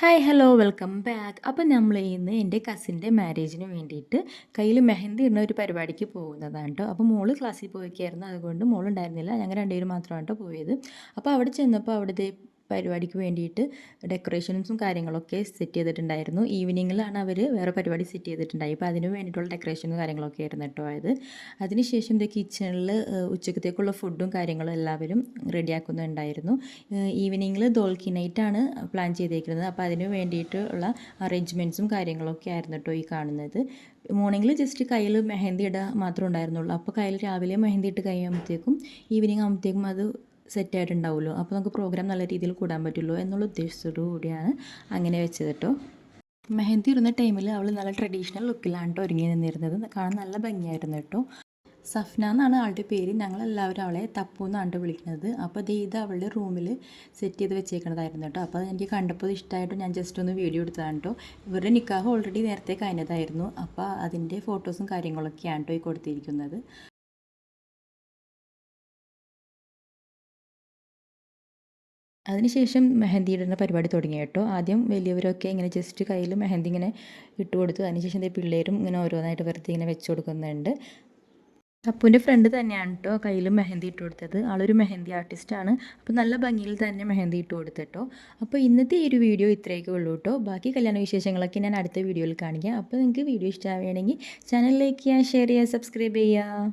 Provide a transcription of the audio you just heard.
Hi hello welcome back. അപ്പോൾ നമ്മൾ ഇന്ന് എൻ്റെ കസിൻ്റെ മാരേജിന് വേണ്ടിയിട്ട് കയ്യിൽ മെഹന്തി ഇടുന്ന ഒരു പരിപാടിക്ക് പോകുന്നതാണ് കേട്ടോ. അപ്പോൾ മോള് ക്ലാസ്സിൽ പോയിക്കായിരുന്നു, അതുകൊണ്ട് മോളുണ്ടായിരുന്നില്ല, ഞങ്ങൾ രണ്ടുപേരും മാത്രമാണ് കേട്ടോ പോയത്. അപ്പോൾ അവിടെ ചെന്നപ്പോൾ അവിടുത്തെ പരിപാടിക്ക് വേണ്ടിയിട്ട് ഡെക്കറേഷൻസും കാര്യങ്ങളൊക്കെ സെറ്റ് ചെയ്തിട്ടുണ്ടായിരുന്നു. ഈവനിങ്ങിലാണ് അവർ വേറെ പരിപാടി സെറ്റ് ചെയ്തിട്ടുണ്ടായി. അപ്പോൾ അതിന് വേണ്ടിയിട്ടുള്ള ഡെക്കറേഷനും കാര്യങ്ങളൊക്കെ ആയിരുന്നു കേട്ടോ അത്. അതിനുശേഷം ഇത് കിച്ചണിൽ ഉച്ചക്കത്തേക്കുള്ള ഫുഡും കാര്യങ്ങളും എല്ലാവരും റെഡിയാക്കുന്നുണ്ടായിരുന്നു. ഈവനിങ്ങിൽ ദോൽക്കി നൈറ്റാണ് പ്ലാൻ ചെയ്തേക്കുന്നത്. അപ്പോൾ അതിന് വേണ്ടിയിട്ടുള്ള അറേഞ്ച്മെൻറ്റ്സും കാര്യങ്ങളൊക്കെ ആയിരുന്നു കേട്ടോ ഈ കാണുന്നത്. മോർണിംഗിൽ ജസ്റ്റ് കയ്യിൽ മെഹന്തി ഇടുക മാത്രമേ ഉണ്ടായിരുന്നുള്ളൂ. അപ്പോൾ കയ്യിൽ രാവിലെ മെഹന്തി ഇട്ട് കഴിയുമ്പോഴത്തേക്കും ഈവനിങ് ആകുമ്പോഴത്തേക്കും അത് സെറ്റായിട്ടുണ്ടാവുമല്ലോ. അപ്പോൾ നമുക്ക് പ്രോഗ്രാം നല്ല രീതിയിൽ കൂടാൻ പറ്റുമല്ലോ എന്നുള്ള ഉദ്ദേശത്തോടു കൂടിയാണ് അങ്ങനെ വെച്ചത് കേട്ടോ. മെഹന്തി ഇടുന്ന ടൈമിൽ അവൾ നല്ല ട്രഡീഷണൽ ലുക്കിലാണ് കേട്ടോ ഒരുങ്ങി നിന്നിരുന്നത്. കാണാൻ നല്ല ഭംഗിയായിരുന്നു കേട്ടോ. സഫ്ന എന്നാണ് ആളുടെ പേര്. ഞങ്ങളെല്ലാവരും അവളെ തപ്പു എന്നാണ് വിളിക്കുന്നത്. അപ്പോൾ ഇത് അവളുടെ റൂമിൽ സെറ്റ് ചെയ്ത് വെച്ചേക്കുന്നതായിരുന്നു കേട്ടോ. അപ്പോൾ എനിക്ക് കണ്ടപ്പോൾ ഇഷ്ടമായിട്ട് ഞാൻ ജസ്റ്റ് ഒന്ന് വീഡിയോ എടുത്തതാണ് കേട്ടോ. ഇവരുടെ നിക്കാഹ് ഓൾറെഡി നേരത്തെ കഴിഞ്ഞതായിരുന്നു. അപ്പോൾ അതിൻ്റെ ഫോട്ടോസും കാര്യങ്ങളൊക്കെയാണ് കേട്ടോ ഈ കൊടുത്തിരിക്കുന്നത്. അതിനുശേഷം മെഹന്തി ഇടുന്ന പരിപാടി തുടങ്ങി കേട്ടോ. ആദ്യം വലിയവരൊക്കെ ഇങ്ങനെ ജസ്റ്റ് കയ്യിൽ മെഹന്തി ഇങ്ങനെ ഇട്ട് കൊടുത്തു. അതിനുശേഷം പിള്ളേരും ഇങ്ങനെ ഓരോന്നായിട്ട് വെറുതെ ഇങ്ങനെ വെച്ച് കൊടുക്കുന്നുണ്ട്. അപ്പൂൻ്റെ ഫ്രണ്ട് തന്നെയാണ് കേട്ടോ കയ്യിൽ മെഹന്തി ഇട്ട് കൊടുത്തത്. ആളൊരു മെഹന്തി ആർട്ടിസ്റ്റാണ്. അപ്പോൾ നല്ല ഭംഗിയിൽ തന്നെ മെഹന്തി ഇട്ട് കൊടുത്തിട്ടോ. അപ്പോൾ ഇന്നത്തെ ഈ ഒരു വീഡിയോ ഇത്രയൊക്കെ ഉള്ളൂ കേട്ടോ. ബാക്കി കല്യാണ വിശേഷങ്ങളൊക്കെ ഞാൻ അടുത്ത വീഡിയോയിൽ കാണിക്കാം. അപ്പോൾ നിങ്ങൾക്ക് വീഡിയോ ഇഷ്ടമാവുകയാണെങ്കിൽ ചാനൽ ലൈക്ക് ചെയ്യുക, ഷെയർ ചെയ്യുക, സബ്സ്ക്രൈബ് ചെയ്യുക.